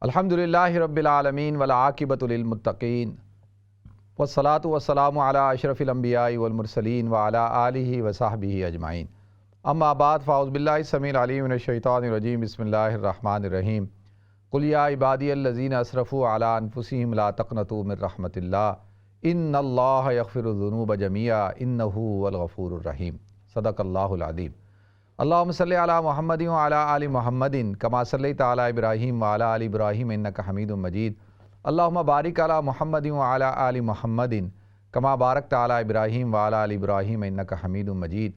الحمدللہ رب العالمین والعاقبۃ للمتقین والصلاۃ والسلام علی اشرف الانبیاء والمرسلین وعلی آلہ وصحبہ اجمعین، اما بعد فاعوذ باللہ السمیع العلیم من الشیطان الرجیم، بسم اللہ الرحمن الرحیم۔ قل یا عبادی الذین اسرفوا علی انفسہم لا تقنطوا من رحمۃ اللہ ان اللہ یغفر الذنوب جميعا انہ هو الغفور الرحیم۔ صدق اللہ العظیم۔ اللہم صلی علی محمد وعلی آل محمد کما صلیت علی ابراہیم وعلی آل ابراہیم انک حمید مجید۔ اللہم بارک علی محمد وعلی آل محمد کما بارکت علی ابراہیم وعلی آل ابراہیم انک حمید مجید۔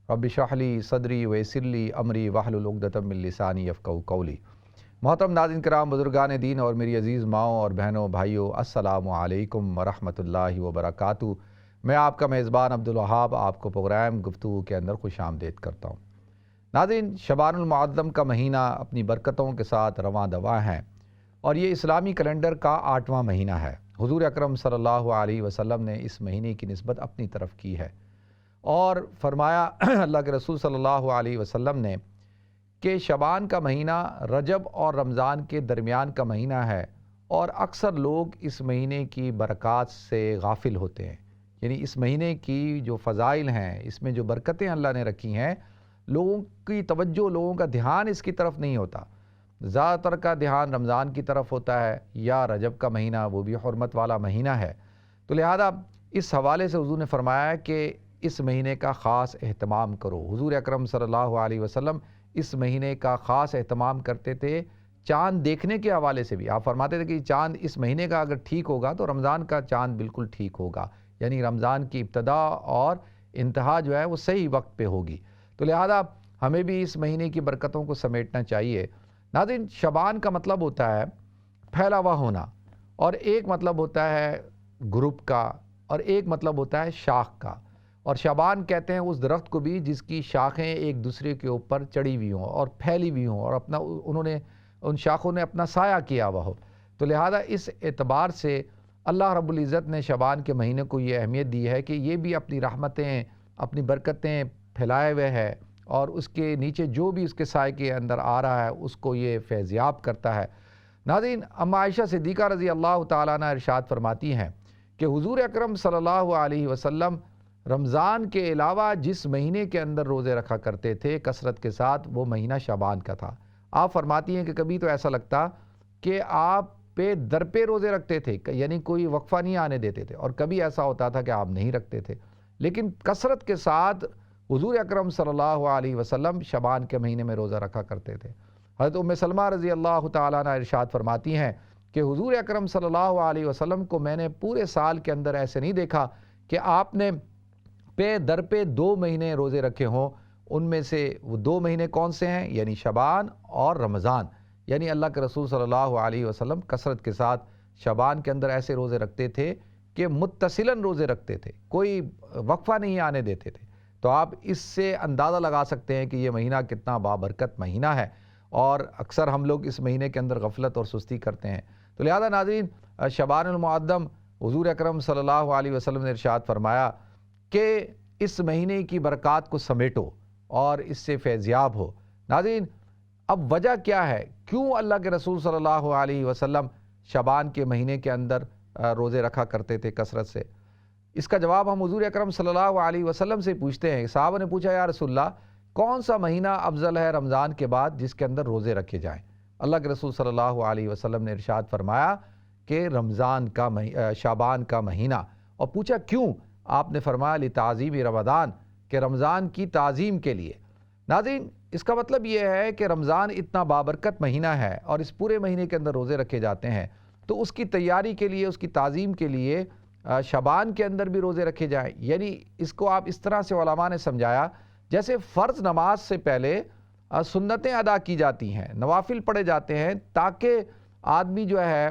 رب اشرح لی صدری ویسر لی امری واحلل عقدۃ من لسانی یفقہوا قولی۔ محترم ناظرین کرام، بزرگان دین اور میری عزیز ماؤں اور بہنوں بھائیوں، السلام علیکم ورحمۃ اللہ وبرکاتہ۔ میں آپ کا میزبان عبدالوہاب آپ کو پروگرام گفتگو کے اندر خوش آمدید کرتا ہوں۔ ناظرین، شعبان المعظم کا مہینہ اپنی برکتوں کے ساتھ رواں دواں ہے اور یہ اسلامی کیلنڈر کا 8واں مہینہ ہے۔ حضور اکرم صلی اللہ علیہ وسلم نے اس مہینے کی نسبت اپنی طرف کی ہے اور فرمایا اللہ کے رسول صلی اللہ علیہ وسلم نے کہ شعبان کا مہینہ رجب اور رمضان کے درمیان کا مہینہ ہے اور اکثر لوگ اس مہینے کی برکات سے غافل ہوتے ہیں، یعنی اس مہینے کی جو فضائل ہیں، اس میں جو برکتیں اللہ نے رکھی ہیں، لوگوں کی توجہ، لوگوں کا دھیان اس کی طرف نہیں ہوتا۔ زیادہ تر کا دھیان رمضان کی طرف ہوتا ہے یا رجب کا مہینہ، وہ بھی حرمت والا مہینہ ہے۔ تو لہذا اس حوالے سے حضور نے فرمایا کہ اس مہینے کا خاص اہتمام کرو۔ حضور اکرم صلی اللہ علیہ وسلم اس مہینے کا خاص اہتمام کرتے تھے چاند دیکھنے کے حوالے سے بھی۔ آپ فرماتے تھے کہ چاند اس مہینے کا اگر ٹھیک ہوگا تو رمضان کا چاند بالکل ٹھیک ہوگا، یعنی رمضان کی ابتدا اور انتہا جو ہے وہ صحیح وقت پہ ہوگی۔ تو لہذا ہمیں بھی اس مہینے کی برکتوں کو سمیٹنا چاہیے۔ ناظرین، شعبان کا مطلب ہوتا ہے پھیلا ہوا ہونا، اور ایک مطلب ہوتا ہے گروپ کا اور ایک مطلب ہوتا ہے شاخ کا۔ اور شعبان کہتے ہیں اس درخت کو بھی جس کی شاخیں ایک دوسرے کے اوپر چڑھی ہوئی ہوں اور پھیلی ہوئی ہوں اور انہوں نے ان شاخوں نے اپنا سایہ کیا ہوا ہو۔ تو لہذا اس اعتبار سے اللہ رب العزت نے شعبان کے مہینے کو یہ اہمیت دی ہے کہ یہ بھی اپنی رحمتیں، اپنی برکتیں پھیلائے ہوئے ہے اور اس کے نیچے جو بھی اس کے سائے کے اندر آ رہا ہے اس کو یہ فیضیاب کرتا ہے۔ ناظرین، اما عائشہ صدیقہ رضی اللہ تعالیٰ عنہ ارشاد فرماتی ہیں کہ حضور اکرم صلی اللہ علیہ وسلم رمضان کے علاوہ جس مہینے کے اندر روزے رکھا کرتے تھے کثرت کے ساتھ، وہ مہینہ شعبان کا تھا۔ آپ فرماتی ہیں کہ کبھی تو ایسا لگتا کہ آپ پہ در پہ روزے رکھتے تھے، یعنی کوئی وقفہ نہیں آنے دیتے تھے، اور کبھی ایسا ہوتا تھا کہ آپ نہیں رکھتے تھے، لیکن کثرت کے ساتھ حضور اکرم صلی اللہ علیہ وسلم شعبان کے مہینے میں روزہ رکھا کرتے تھے۔ حضرت ام سلمہ رضی اللہ تعالیٰ عنہ ارشاد فرماتی ہیں کہ حضور اکرم صلی اللہ علیہ وسلم کو میں نے پورے سال کے اندر ایسے نہیں دیکھا کہ آپ نے در پہ 2 مہینے روزے رکھے ہوں۔ ان میں سے وہ 2 مہینے کون سے ہیں؟ یعنی شعبان اور رمضان۔ یعنی اللہ کے رسول صلی اللہ علیہ وسلم کثرت کے ساتھ شعبان کے اندر ایسے روزے رکھتے تھے کہ متصلاً روزے رکھتے تھے، کوئی وقفہ نہیں آنے دیتے تھے۔ تو آپ اس سے اندازہ لگا سکتے ہیں کہ یہ مہینہ کتنا بابرکت مہینہ ہے، اور اکثر ہم لوگ اس مہینے کے اندر غفلت اور سستی کرتے ہیں۔ تو لہذا ناظرین، شعبان المعظم حضور اکرم صلی اللہ علیہ وسلم نے ارشاد فرمایا کہ اس مہینے کی برکات کو سمیٹو اور اس سے فیضیاب ہو۔ ناظرین، اب وجہ کیا ہے؟ کیوں اللہ کے رسول صلی اللہ علیہ وسلم شعبان کے مہینے کے اندر روزے رکھا کرتے تھے کثرت سے؟ اس کا جواب ہم حضور اکرم صلی اللہ علیہ وسلم سے پوچھتے ہیں۔ صحابہ نے پوچھا، یا رسول اللہ، کون سا مہینہ افضل ہے رمضان کے بعد جس کے اندر روزے رکھے جائیں؟ اللہ کے رسول صلی اللہ علیہ وسلم نے ارشاد فرمایا کہ شعبان کا مہینہ۔ اور پوچھا کیوں؟ آپ نے فرمایا لتعظیم رمضان، کہ رمضان کی تعظیم کے لیے۔ ناظرین، اس کا مطلب یہ ہے کہ رمضان اتنا بابرکت مہینہ ہے اور اس پورے مہینے کے اندر روزے رکھے جاتے ہیں، تو اس کی تیاری کے لیے، اس کی تعظیم کے لیے شعبان کے اندر بھی روزے رکھے جائیں۔ یعنی اس کو آپ اس طرح سے علماء نے سمجھایا جیسے فرض نماز سے پہلے سنتیں ادا کی جاتی ہیں، نوافل پڑھے جاتے ہیں، تاکہ آدمی جو ہے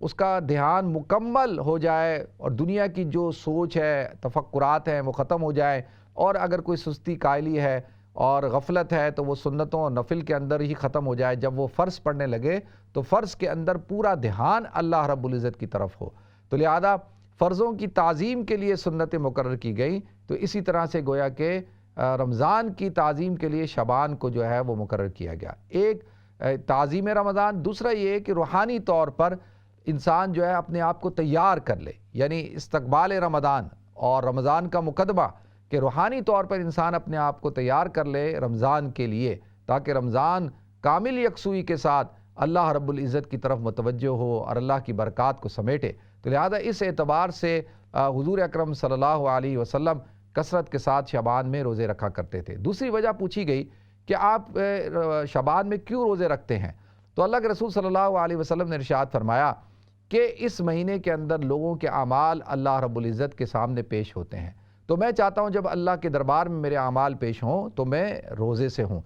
اس کا دھیان مکمل ہو جائے اور دنیا کی جو سوچ ہے، تفکرات ہیں، وہ ختم ہو جائے، اور اگر کوئی سستی قائلی ہے اور غفلت ہے تو وہ سنتوں اور نفل کے اندر ہی ختم ہو جائے۔ جب وہ فرض پڑھنے لگے تو فرض کے اندر پورا دھیان اللہ رب العزت کی طرف ہو۔ تو لہذا فرضوں کی تعظیم کے لیے سنتیں مقرر کی گئیں، تو اسی طرح سے گویا کہ رمضان کی تعظیم کے لیے شعبان کو جو ہے وہ مقرر کیا گیا۔ ایک تعظیم رمضان، دوسرا یہ کہ روحانی طور پر انسان جو ہے اپنے آپ کو تیار کر لے، یعنی استقبال رمضان اور رمضان کا مقدمہ کہ روحانی طور پر انسان اپنے آپ کو تیار کر لے رمضان کے لیے، تاکہ رمضان کامل یکسوئی کے ساتھ اللہ رب العزت کی طرف متوجہ ہو اور اللہ کی برکات کو سمیٹے۔ تو لہذا اس اعتبار سے حضور اکرم صلی اللہ علیہ وسلم کثرت کے ساتھ شعبان میں روزے رکھا کرتے تھے۔ دوسری وجہ پوچھی گئی کہ آپ شعبان میں کیوں روزے رکھتے ہیں؟ تو اللہ کے رسول صلی اللہ علیہ وسلم نے ارشاد فرمایا کہ اس مہینے کے اندر لوگوں کے اعمال اللہ رب العزت کے سامنے پیش ہوتے ہیں، تو میں چاہتا ہوں جب اللہ کے دربار میں میرے اعمال پیش ہوں تو میں روزے سے ہوں۔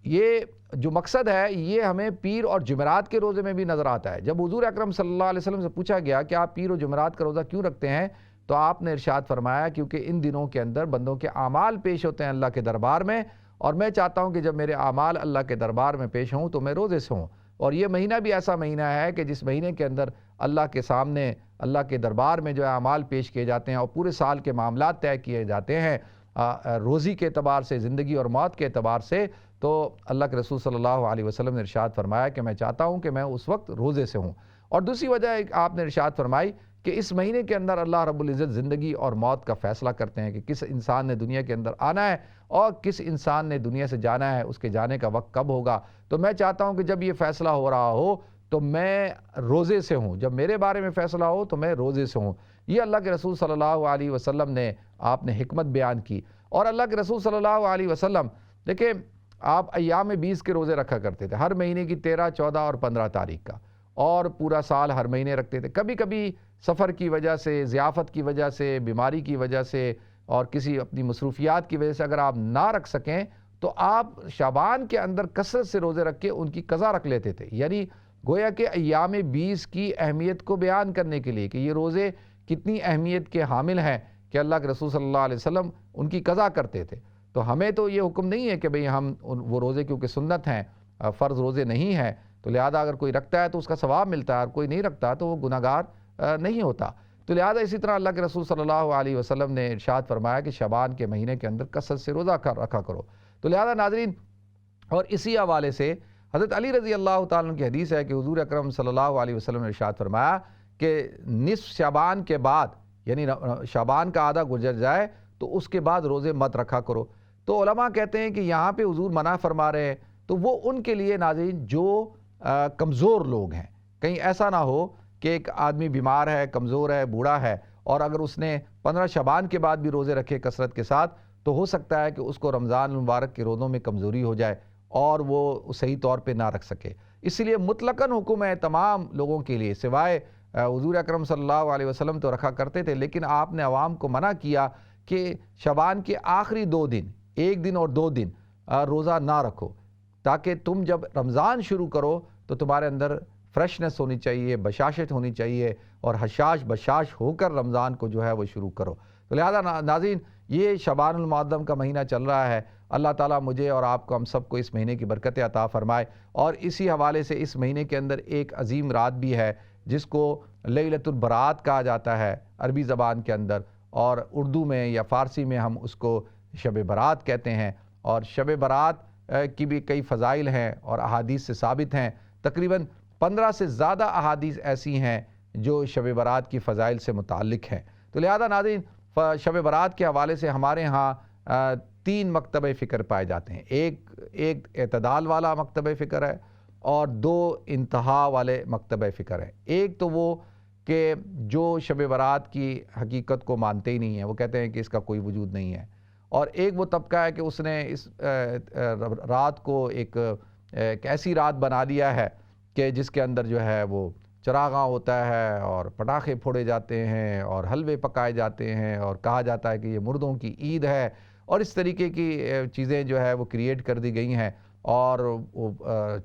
یہ جو مقصد ہے یہ ہمیں پیر اور جمعرات کے روزے میں بھی نظر آتا ہے۔ جب حضور اکرم صلی اللہ علیہ وسلم سے پوچھا گیا کہ آپ پیر اور جمعرات کا روزہ کیوں رکھتے ہیں، تو آپ نے ارشاد فرمایا کیونکہ ان دنوں کے اندر بندوں کے اعمال پیش ہوتے ہیں اللہ کے دربار میں، اور میں چاہتا ہوں کہ جب میرے اعمال اللہ کے دربار میں پیش ہوں تو میں روزے سے ہوں۔ اور یہ مہینہ بھی ایسا مہینہ ہے کہ جس مہینے کے اندر اللہ کے سامنے اللہ کے دربار میں جو ہے اعمال پیش کیے جاتے ہیں اور پورے سال کے معاملات طے کیے جاتے ہیں روزی کے اعتبار سے، زندگی اور موت کے اعتبار سے۔ تو اللہ کے رسول صلی اللہ علیہ وسلم نے ارشاد فرمایا کہ میں چاہتا ہوں کہ میں اس وقت روزے سے ہوں۔ اور دوسری وجہ آپ نے ارشاد فرمائی کہ اس مہینے کے اندر اللہ رب العزت زندگی اور موت کا فیصلہ کرتے ہیں کہ کس انسان نے دنیا کے اندر آنا ہے اور کس انسان نے دنیا سے جانا ہے، اس کے جانے کا وقت کب ہوگا۔ تو میں چاہتا ہوں کہ جب یہ فیصلہ ہو رہا ہو تو میں روزے سے ہوں، جب میرے بارے میں فیصلہ ہو تو میں روزے سے ہوں۔ یہ اللہ کے رسول صلی اللہ علیہ وسلم نے آپ نے حکمت بیان کی۔ اور اللہ کے رسول صلی اللہ علیہ وسلم دیکھیں آپ ایام 20 کے روزے رکھا کرتے تھے، ہر مہینے کی 13، 14 اور 15 تاریخ کا، اور پورا سال ہر مہینے رکھتے تھے۔ کبھی کبھی سفر کی وجہ سے، ضیافت کی وجہ سے، بیماری کی وجہ سے اور کسی اپنی مصروفیات کی وجہ سے اگر آپ نہ رکھ سکیں تو آپ شعبان کے اندر کثرت سے روزے رکھ کے ان کی قضا رکھ لیتے تھے، یعنی گویا کہ ایام 20 کی اہمیت کو بیان کرنے کے لیے کہ یہ روزے کتنی اہمیت کے حامل ہیں کہ اللہ کے رسول صلی اللہ علیہ وسلم ان کی قضا کرتے تھے۔ تو ہمیں تو یہ حکم نہیں ہے کہ بھئی ہم وہ روزے کیونکہ سنت ہیں، فرض روزے نہیں ہیں، تو لہذا اگر کوئی رکھتا ہے تو اس کا ثواب ملتا ہے اور کوئی نہیں رکھتا تو وہ گناہگار نہیں ہوتا۔ تو لہذا اسی طرح اللہ کے رسول صلی اللہ علیہ وسلم نے ارشاد فرمایا کہ شعبان کے مہینے کے اندر کثرت سے روزہ رکھا کرو۔ تو لہذا ناظرین، اور اسی حوالے سے حضرت علی رضی اللہ تعالیٰ عنہ کی حدیث ہے کہ حضور اکرم صلی اللہ علیہ وسلم نے ارشاد فرمایا کہ نصف شعبان کے بعد، یعنی شعبان کا آدھا گزر جائے تو اس کے بعد روزے مت رکھا کرو۔ تو علماء کہتے ہیں کہ یہاں پہ حضور منع فرما رہے ہیں تو وہ ان کے لیے ناظرین جو کمزور لوگ ہیں، کہیں ایسا نہ ہو کہ ایک آدمی بیمار ہے، کمزور ہے، بوڑھا ہے، اور اگر اس نے 15 شعبان کے بعد بھی روزے رکھے کثرت کے ساتھ تو ہو سکتا ہے کہ اس کو رمضان المبارک کے روزوں میں کمزوری ہو جائے اور وہ صحیح طور پہ نہ رکھ سکے۔ اس لیے مطلقاً حکم ہے تمام لوگوں کے لیے، سوائے حضور اکرم صلی اللہ علیہ وسلم تو رکھا کرتے تھے، لیکن آپ نے عوام کو منع کیا کہ شعبان کے آخری 2 دن، 1 دن اور 2 دن روزہ نہ رکھو، تاکہ تم جب رمضان شروع کرو تو تمہارے اندر فریشنس ہونی چاہیے، بشاشت ہونی چاہیے، اور حشاش بشاش ہو کر رمضان کو جو ہے وہ شروع کرو۔ تو لہذا ناظرین، یہ شعبان المعظم کا مہینہ چل رہا ہے، اللہ تعالیٰ مجھے اور آپ کو، ہم سب کو اس مہینے کی برکت عطا فرمائے۔ اور اسی حوالے سے اس مہینے کے اندر ایک عظیم رات بھی ہے جس کو لیلۃ البرات کہا جاتا ہے عربی زبان کے اندر، اور اردو میں یا فارسی میں ہم اس کو شب برات کہتے ہیں۔ اور شب برات کی بھی کئی فضائل ہیں اور احادیث سے ثابت ہیں، تقریباً 15 سے زیادہ احادیث ایسی ہیں جو شب برات کی فضائل سے متعلق ہیں۔ تو لہذا ناظرین، شب برات کے حوالے سے ہمارے ہاں 3 مکتبہ فکر پائے جاتے ہیں، ایک اعتدال والا مکتبہ فکر ہے اور 2 انتہا والے مکتبہ فکر ہیں۔ ایک تو وہ کہ جو شب برات کی حقیقت کو مانتے ہی نہیں ہیں، وہ کہتے ہیں کہ اس کا کوئی وجود نہیں ہے، اور ایک وہ طبقہ ہے کہ اس نے اس رات کو ایک ایسی رات بنا دیا ہے کہ جس کے اندر جو ہے وہ چراغاں ہوتا ہے اور پٹاخے پھوڑے جاتے ہیں اور حلوے پکائے جاتے ہیں اور کہا جاتا ہے کہ یہ مردوں کی عید ہے، اور اس طریقے کی چیزیں جو ہے وہ کریٹ کر دی گئی ہیں، اور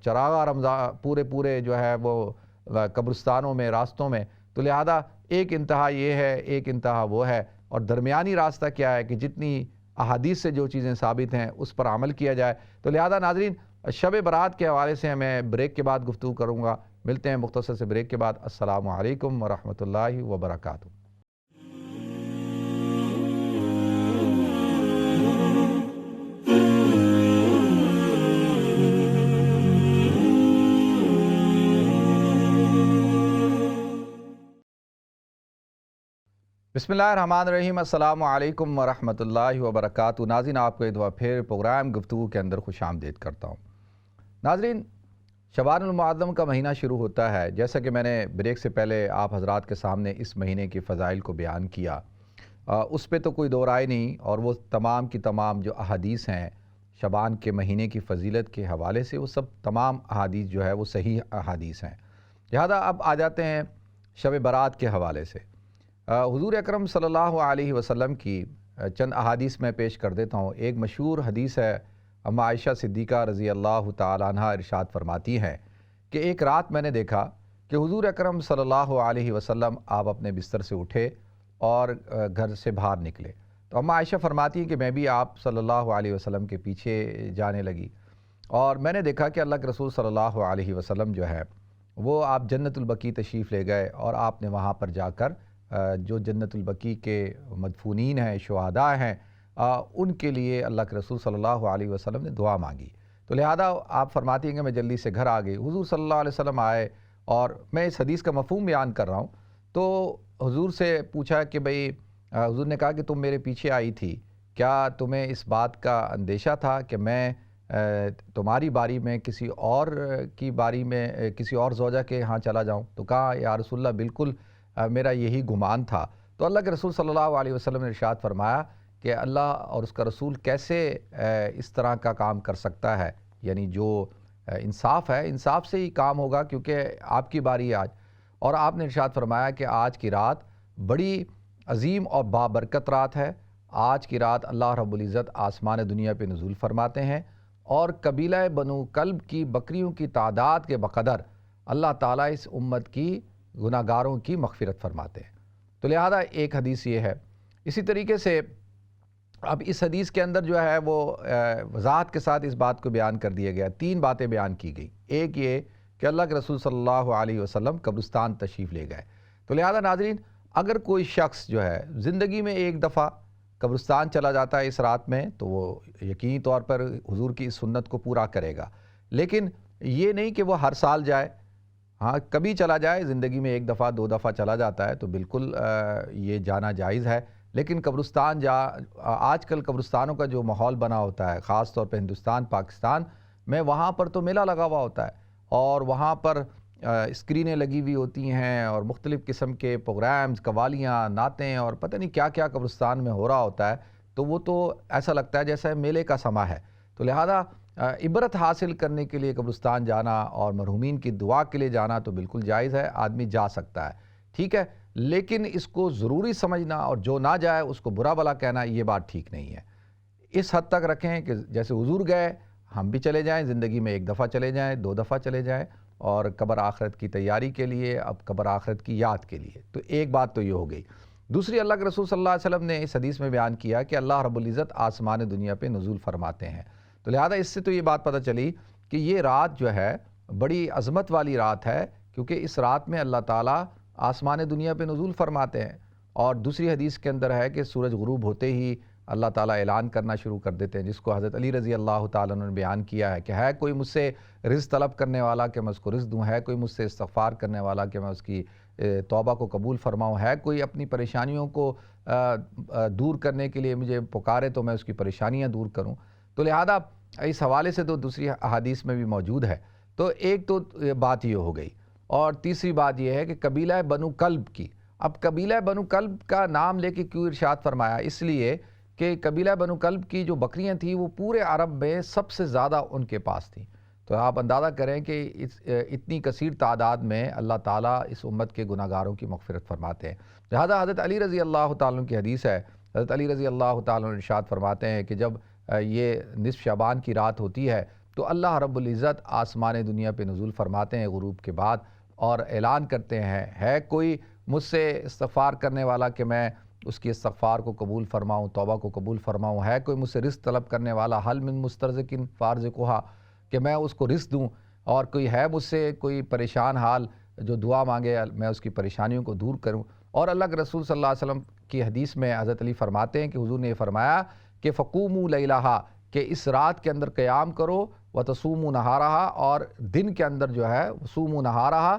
چراغاں رمضان پورے جو ہے وہ قبرستانوں میں، راستوں میں۔ تو لہذا ایک انتہا یہ ہے، ایک انتہا وہ ہے، اور درمیانی راستہ کیا ہے کہ جتنی احادیث سے جو چیزیں ثابت ہیں اس پر عمل کیا جائے۔ تو لہذا ناظرین، شب برات کے حوالے سے میں بریک کے بعد گفتگو کروں گا۔ ملتے ہیں مختصر سے بریک کے بعد۔ السلام علیکم ورحمۃ اللہ وبرکاتہ۔ بسم اللہ الرحمن الرحیم، السلام علیکم ورحمۃ اللہ وبرکاتہ۔ ناظرین، آپ کو ایک دفعہ پھر پروگرام گفتگو کے اندر خوش آمدید کرتا ہوں۔ ناظرین، شعبان المعظم کا مہینہ شروع ہوتا ہے، جیسا کہ میں نے بریک سے پہلے آپ حضرات کے سامنے اس مہینے کی فضائل کو بیان کیا، اس پہ تو کوئی دو رائے نہیں، اور وہ تمام کی تمام جو احادیث ہیں شعبان کے مہینے کی فضیلت کے حوالے سے، وہ سب تمام احادیث جو ہے وہ صحیح احادیث ہیں۔ لہذا اب آ جاتے ہیں شب برات کے حوالے سے۔ حضور اکرم صلی اللہ علیہ وسلم کی چند احادیث میں پیش کر دیتا ہوں۔ ایک مشہور حدیث ہے، اما عائشہ صدیقہ رضی اللہ تعالیٰ عنہ ارشاد فرماتی ہیں کہ ایک رات میں نے دیکھا کہ حضور اکرم صلی اللہ علیہ وسلم آپ اپنے بستر سے اٹھے اور گھر سے باہر نکلے، تو اما عائشہ فرماتی ہیں کہ میں بھی آپ صلی اللہ علیہ وسلم کے پیچھے جانے لگی، اور میں نے دیکھا کہ اللہ کے رسول صلی اللہ علیہ وسلم جو ہے وہ آپ جنت البقیع تشریف لے گئے، اور آپ نے وہاں پر جا کر جو جنت البقیع کے مدفونین ہیں، شہداء ہیں، ان کے لیے اللہ کے رسول صلی اللہ علیہ وسلم نے دعا مانگی۔ تو لہذا آپ فرماتی ہیں کہ میں جلدی سے گھر آ گئی، حضور صلی اللہ علیہ وسلم آئے، اور میں اس حدیث کا مفہوم بیان کر رہا ہوں۔ تو حضور سے پوچھا کہ بھئی، حضور نے کہا کہ تم میرے پیچھے آئی تھی، کیا تمہیں اس بات کا اندیشہ تھا کہ میں تمہاری باری میں کسی اور کی باری میں کسی اور زوجہ کے ہاں چلا جاؤں؟ تو کہا یا رسول اللہ بالکل میرا یہی گمان تھا۔ تو اللہ کے رسول صلی اللہ علیہ وسلم نے ارشاد فرمایا کہ اللہ اور اس کا رسول کیسے اس طرح کا کام کر سکتا ہے، یعنی جو انصاف ہے، انصاف سے ہی کام ہوگا، کیونکہ آپ کی باری ہے آج۔ اور آپ نے ارشاد فرمایا کہ آج کی رات بڑی عظیم اور بابرکت رات ہے، آج کی رات اللہ رب العزت آسمان دنیا پہ نزول فرماتے ہیں، اور قبیلہ بنو کلب کی بکریوں کی تعداد کے بقدر اللہ تعالیٰ اس امت کی گناہ گاروں کی مغفرت فرماتے ہیں۔ تو لہذا ایک حدیث یہ ہے۔ اسی طریقے سے اب اس حدیث کے اندر جو ہے وہ وضاحت کے ساتھ اس بات کو بیان کر دیا گیا، تین باتیں بیان کی گئی۔ ایک یہ کہ اللہ کے رسول صلی اللہ علیہ وسلم قبرستان تشریف لے گئے۔ تو لہذا ناظرین، اگر کوئی شخص جو ہے زندگی میں ایک دفعہ قبرستان چلا جاتا ہے اس رات میں، تو وہ یقینی طور پر حضور کی اس سنت کو پورا کرے گا، لیکن یہ نہیں کہ وہ ہر سال جائے۔ ہاں، کبھی چلا جائے، زندگی میں ایک دفعہ دو دفعہ چلا جاتا ہے تو بالکل یہ جانا جائز ہے، لیکن قبرستان آج کل قبرستانوں کا جو ماحول بنا ہوتا ہے، خاص طور پہ ہندوستان پاکستان میں، وہاں پر تو میلہ لگا ہوا ہوتا ہے، اور وہاں پر اسکرینیں لگی ہوئی ہوتی ہیں، اور مختلف قسم کے پروگرامز، قوالیاں، نعتیں، اور پتہ نہیں کیا کیا قبرستان میں ہو رہا ہوتا ہے، تو وہ تو ایسا لگتا ہے جیسے میلے کا سما ہے۔ تو لہذا عبرت حاصل کرنے کے لیے قبرستان جانا اور مرحومین کی دعا کے لیے جانا تو بالکل جائز ہے، آدمی جا سکتا ہے، ٹھیک ہے، لیکن اس کو ضروری سمجھنا اور جو نہ جائے اس کو برا بلا کہنا، یہ بات ٹھیک نہیں ہے۔ اس حد تک رکھیں کہ جیسے حضور گئے ہم بھی چلے جائیں، زندگی میں ایک دفعہ چلے جائیں، دو دفعہ چلے جائیں، اور قبر آخرت کی تیاری کے لیے، اب قبر آخرت کی یاد کے لیے۔ تو ایک بات تو یہ ہو گئی۔ دوسری، اللہ کے رسول صلی اللہ علیہ وسلم نے اس حدیث میں بیان کیا کہ اللہ رب العزت آسمان دنیا پہ نزول فرماتے ہیں۔ تو لہذا اس سے تو یہ بات پتہ چلی کہ یہ رات جو ہے بڑی عظمت والی رات ہے، کیونکہ اس رات میں اللہ تعالیٰ آسمان دنیا پہ نزول فرماتے ہیں۔ اور دوسری حدیث کے اندر ہے کہ سورج غروب ہوتے ہی اللہ تعالیٰ اعلان کرنا شروع کر دیتے ہیں، جس کو حضرت علی رضی اللہ تعالیٰ عنہ نے بیان کیا ہے کہ ہے کوئی مجھ سے رزق طلب کرنے والا کہ میں اس کو رزق دوں، ہے کوئی مجھ سے استغفار کرنے والا کہ میں اس کی توبہ کو قبول فرماؤں، ہے کوئی اپنی پریشانیوں کو دور کرنے کے لیے مجھے پکارے تو میں اس کی پریشانیاں دور کروں۔ تو لہذا اس حوالے سے تو دوسری احادیث میں بھی موجود ہے۔ تو ایک تو بات یہ ہو گئی، اور تیسری بات یہ ہے کہ قبیلہ بنو کلب کی، اب قبیلہ بنو کلب کا نام لے کے کیوں ارشاد فرمایا؟ اس لیے کہ قبیلہ بنو کلب کی جو بکریاں تھیں وہ پورے عرب میں سب سے زیادہ ان کے پاس تھیں۔ تو آپ اندازہ کریں کہ اتنی کثیر تعداد میں اللہ تعالیٰ اس امت کے گناہ گاروں کی مغفرت فرماتے ہیں۔ لہذا حضرت علی رضی اللہ تعالیٰ کی حدیث ہے، حضرت علی رضی اللہ تعالیٰ ارشاد فرماتے ہیں کہ جب یہ نصف شعبان کی رات ہوتی ہے تو اللہ رب العزت آسمان دنیا پہ نزول فرماتے ہیں غروب کے بعد، اور اعلان کرتے ہیں ہے کوئی مجھ سے استغفار کرنے والا کہ میں اس کی استغفار کو قبول فرماؤں، توبہ کو قبول فرماؤں، ہے کوئی مجھ سے رزق طلب کرنے والا حل من مسترزقن فارزقھا کہ میں اس کو رزق دوں، اور کوئی ہے مجھ سے کوئی پریشان حال جو دعا مانگے میں اس کی پریشانیوں کو دور کروں۔ اور اللہ کے رسول صلی اللہ علیہ وسلم کی حدیث میں حضرت علی فرماتے ہیں کہ حضور نے یہ فرمایا کہ فقوموا لیلہا، کہ اس رات کے اندر قیام کرو، وتصوموا نہارہا، اور دن کے اندر جو ہے صوموا نہارہا،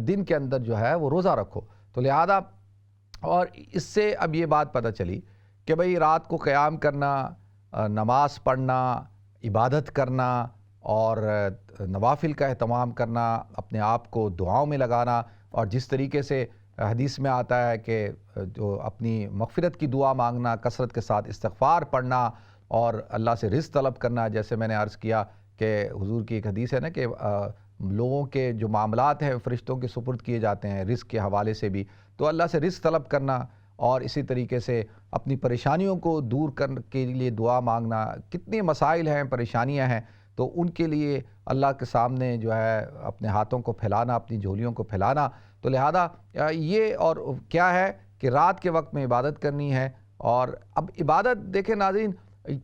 دن کے اندر جو ہے وہ روزہ رکھو۔ تو لہذا اور اس سے اب یہ بات پتہ چلی کہ بھئی رات کو قیام کرنا، نماز پڑھنا، عبادت کرنا اور نوافل کا اہتمام کرنا، اپنے آپ کو دعاؤں میں لگانا، اور جس طریقے سے حدیث میں آتا ہے کہ جو اپنی مغفرت کی دعا مانگنا، کثرت کے ساتھ استغفار پڑھنا اور اللہ سے رزق طلب کرنا، جیسے میں نے عرض کیا کہ حضور کی ایک حدیث ہے نا کہ لوگوں کے جو معاملات ہیں فرشتوں کے سپرد کیے جاتے ہیں رزق کے حوالے سے بھی، تو اللہ سے رزق طلب کرنا اور اسی طریقے سے اپنی پریشانیوں کو دور کرنے کے لیے دعا مانگنا. کتنے مسائل ہیں، پریشانیاں ہیں، تو ان کے لیے اللہ کے سامنے جو ہے اپنے ہاتھوں کو پھیلانا، اپنی جھولیوں کو پھیلانا. تو لہذا یہ اور کیا ہے کہ رات کے وقت میں عبادت کرنی ہے. اور اب عبادت دیکھیں ناظرین،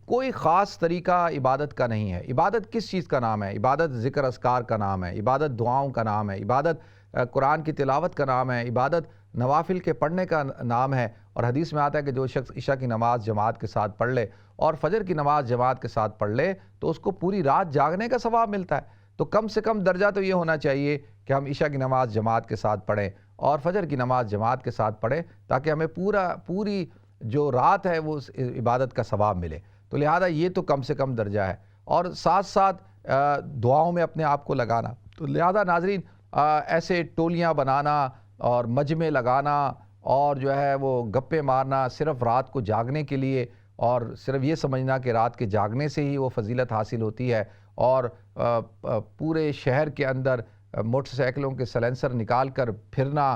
کوئی خاص طریقہ عبادت کا نہیں ہے. عبادت کس چیز کا نام ہے؟ عبادت ذکر اذکار کا نام ہے، عبادت دعاؤں کا نام ہے، عبادت قرآن کی تلاوت کا نام ہے، عبادت نوافل کے پڑھنے کا نام ہے. اور حدیث میں آتا ہے کہ جو شخص عشاء کی نماز جماعت کے ساتھ پڑھ لے اور فجر کی نماز جماعت کے ساتھ پڑھ لے تو اس کو پوری رات جاگنے کا ثواب ملتا ہے. تو کم سے کم درجہ تو یہ ہونا چاہیے کہ ہم عشاء کی نماز جماعت کے ساتھ پڑھیں اور فجر کی نماز جماعت کے ساتھ پڑھیں، تاکہ ہمیں پوری جو رات ہے وہ اس عبادت کا ثواب ملے. تو لہذا یہ تو کم سے کم درجہ ہے، اور ساتھ ساتھ دعاؤں میں اپنے آپ کو لگانا. تو لہذا ناظرین، ایسے ٹولیاں بنانا اور مجمع لگانا اور جو ہے وہ گپے مارنا صرف رات کو جاگنے کے لیے، اور صرف یہ سمجھنا کہ رات کے جاگنے سے ہی وہ فضیلت حاصل ہوتی ہے، اور پورے شہر کے اندر موٹر سائیکلوں کے سلنسر نکال کر پھرنا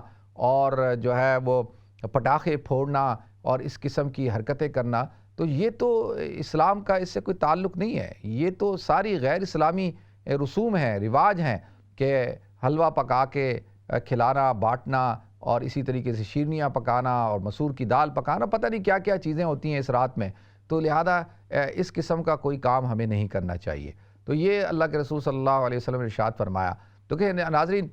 اور جو ہے وہ پٹاخے پھوڑنا اور اس قسم کی حرکتیں کرنا، تو یہ تو اسلام کا اس سے کوئی تعلق نہیں ہے. یہ تو ساری غیر اسلامی رسوم ہیں، رواج ہیں کہ حلوہ پکا کے کھلانا، بانٹنا، اور اسی طریقے سے شیرنیاں پکانا اور مسور کی دال پکانا، پتہ نہیں کیا کیا چیزیں ہوتی ہیں اس رات میں. تو لہذا اس قسم کا کوئی کام ہمیں نہیں کرنا چاہیے. تو یہ اللہ کے رسول صلی اللہ علیہ وسلم نے ارشاد فرمایا. تو کہ ناظرین،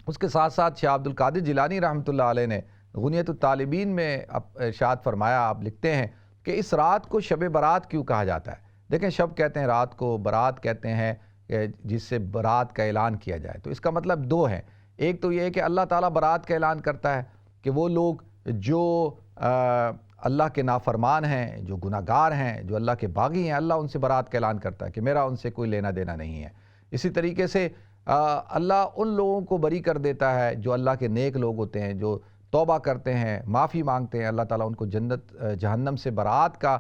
اس کے ساتھ ساتھ شاہ عبد القادر جیلانی رحمۃ اللہ علیہ نے غنیۃ الطالبین میں ارشاد فرمایا، آپ لکھتے ہیں کہ اس رات کو شب برات کیوں کہا جاتا ہے؟ دیکھیں، شب کہتے ہیں رات کو، برات کہتے ہیں جس سے برات کا اعلان کیا جائے. تو اس کا مطلب دو ہیں. ایک تو یہ ہے کہ اللہ تعالیٰ برات کا اعلان کرتا ہے کہ وہ لوگ جو اللہ کے نافرمان ہیں، جو گناہ گار ہیں، جو اللہ کے باغی ہیں، اللہ ان سے برات کا اعلان کرتا ہے کہ میرا ان سے کوئی لینا دینا نہیں ہے. اسی طریقے سے اللہ ان لوگوں کو بری کر دیتا ہے جو اللہ کے نیک لوگ ہوتے ہیں، جو توبہ کرتے ہیں، معافی مانگتے ہیں. اللہ تعالیٰ ان کو جہنم سے برات کا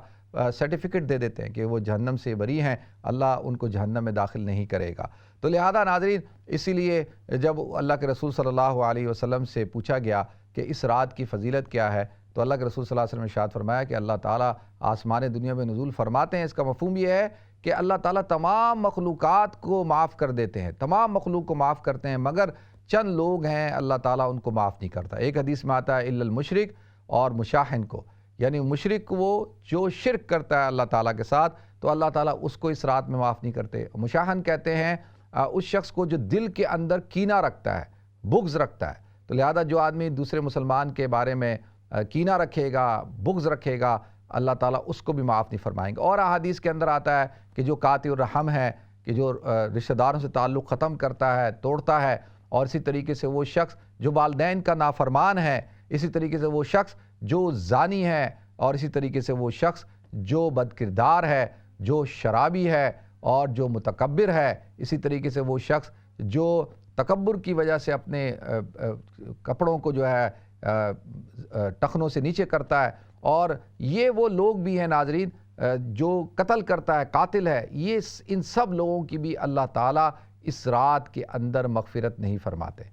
سرٹیفکیٹ دے دیتے ہیں کہ وہ جہنم سے بری ہیں، اللہ ان کو جہنم میں داخل نہیں کرے گا. تو لہذا ناظرین، اسی لیے جب اللہ کے رسول صلی اللہ علیہ وسلم سے پوچھا گیا کہ اس رات کی فضیلت کیا ہے، تو اللہ کے رسول صلی اللہ علیہ وسلم نے ارشاد فرمایا کہ اللہ تعالیٰ آسمان دنیا میں نزول فرماتے ہیں. اس کا مفہوم یہ ہے کہ اللہ تعالیٰ تمام مخلوقات کو معاف کر دیتے ہیں، تمام مخلوق کو معاف کرتے ہیں، مگر چند لوگ ہیں اللہ تعالیٰ ان کو معاف نہیں کرتا. ایک حدیث میں آتا ہے الا المشرک، اور مشاہن کو، یعنی مشرک وہ جو شرک کرتا ہے اللہ تعالیٰ کے ساتھ، تو اللہ تعالیٰ اس کو اس رات میں معاف نہیں کرتے. مشاہن کہتے ہیں اس شخص کو جو دل کے اندر کینہ رکھتا ہے، بغض رکھتا ہے. تو لہذا جو آدمی دوسرے مسلمان کے بارے میں کینہ رکھے گا، بغض رکھے گا، اللہ تعالیٰ اس کو بھی معاف نہیں فرمائیں گے. اور احادیث کے اندر آتا ہے کہ جو قاطع الرحم ہے، کہ جو رشتہ داروں سے تعلق ختم کرتا ہے، توڑتا ہے، اور اسی طریقے سے وہ شخص جو والدین کا نافرمان ہے، اسی طریقے سے وہ شخص جو زانی ہے، اور اسی طریقے سے وہ شخص جو بدکردار ہے، جو شرابی ہے اور جو متکبر ہے، اسی طریقے سے وہ شخص جو تکبر کی وجہ سے اپنے کپڑوں کو جو ہے ٹخنوں سے نیچے کرتا ہے، اور یہ وہ لوگ بھی ہیں ناظرین جو قتل کرتا ہے، قاتل ہے. یہ ان سب لوگوں کی بھی اللہ تعالیٰ اس رات کے اندر مغفرت نہیں فرماتے.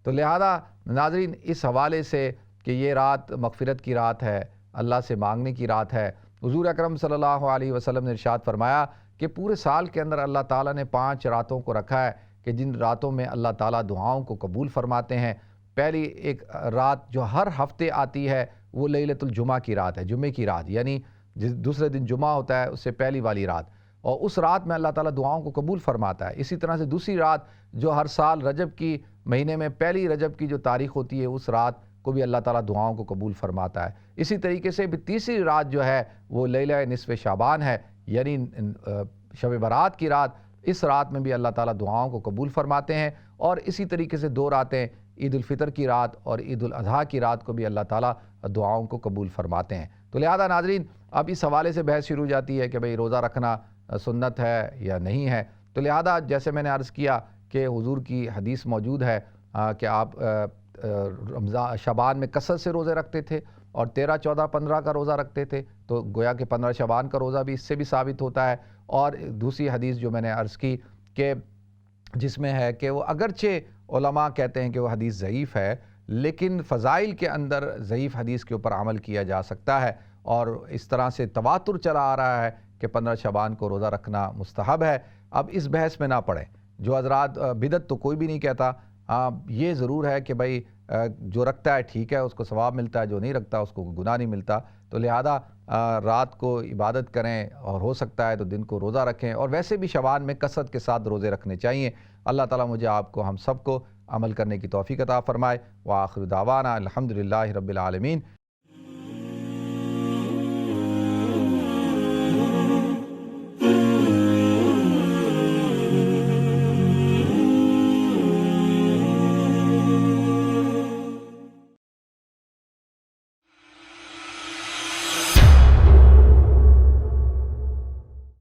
تو لہذا ناظرین، اس حوالے سے کہ یہ رات مغفرت کی رات ہے، اللہ سے مانگنے کی رات ہے، حضور اکرم صلی اللہ علیہ وسلم نے ارشاد فرمایا کہ پورے سال کے اندر اللہ تعالیٰ نے 5 راتوں کو رکھا ہے کہ جن راتوں میں اللہ تعالیٰ دعاؤں کو قبول فرماتے ہیں. پہلی ایک رات جو ہر ہفتے آتی ہے وہ لیلۃ الجمعہ کی رات ہے، جمعے کی رات، یعنی دوسرے دن جمعہ ہوتا ہے اس سے پہلی والی رات، اور اس رات میں اللہ تعالیٰ دعاؤں کو قبول فرماتا ہے. اسی طرح سے دوسری رات جو ہر سال رجب کی مہینے میں پہلی رجب کی جو تاریخ ہوتی ہے، اس رات کو بھی اللہ تعالیٰ دعاؤں کو قبول فرماتا ہے. اسی طریقے سے بھی تیسری رات جو ہے وہ لیلہ نصف شعبان ہے، یعنی شب برات کی رات. اس رات میں بھی اللہ تعالیٰ دعاؤں کو قبول فرماتے ہیں. اور اسی طریقے سے 2 راتیں عید الفطر کی رات اور عید الاضحیٰ کی رات کو بھی اللہ تعالیٰ دعاؤں کو قبول فرماتے ہیں۔ تو لہذا ناظرین اب اس حوالے سے بحث شروع ہو جاتی ہے کہ بھئی روزہ رکھنا سنت ہے یا نہیں ہے۔ تو لہذا جیسے میں نے عرض کیا کہ حضور کی حدیث موجود ہے کہ آپ رمضان شعبان میں کثرت سے روزے رکھتے تھے اور 13، 14، 15 کا روزہ رکھتے تھے، تو گویا کہ 15 شعبان کا روزہ بھی اس سے بھی ثابت ہوتا ہے۔ اور دوسری حدیث جو میں نے عرض کی کہ جس میں ہے کہ وہ اگرچہ علماء کہتے ہیں کہ وہ حدیث ضعیف ہے، لیکن فضائل کے اندر ضعیف حدیث کے اوپر عمل کیا جا سکتا ہے، اور اس طرح سے تواتر چلا آ رہا ہے کہ 15 شعبان کو روزہ رکھنا مستحب ہے۔ اب اس بحث میں نہ پڑیں۔ جو حضرات بدعت تو کوئی بھی نہیں کہتا، یہ ضرور ہے کہ بھائی جو رکھتا ہے ٹھیک ہے، اس کو ثواب ملتا ہے، جو نہیں رکھتا اس کو گناہ نہیں ملتا۔ تو لہذا رات کو عبادت کریں اور ہو سکتا ہے تو دن کو روزہ رکھیں، اور ویسے بھی شعبان میں کثرت کے ساتھ روزے رکھنے چاہیے۔ اللہ تعالیٰ مجھے آپ کو ہم سب کو عمل کرنے کی توفیق عطا فرمائے۔ وآخر دعوانا الحمدللہ رب العالمین۔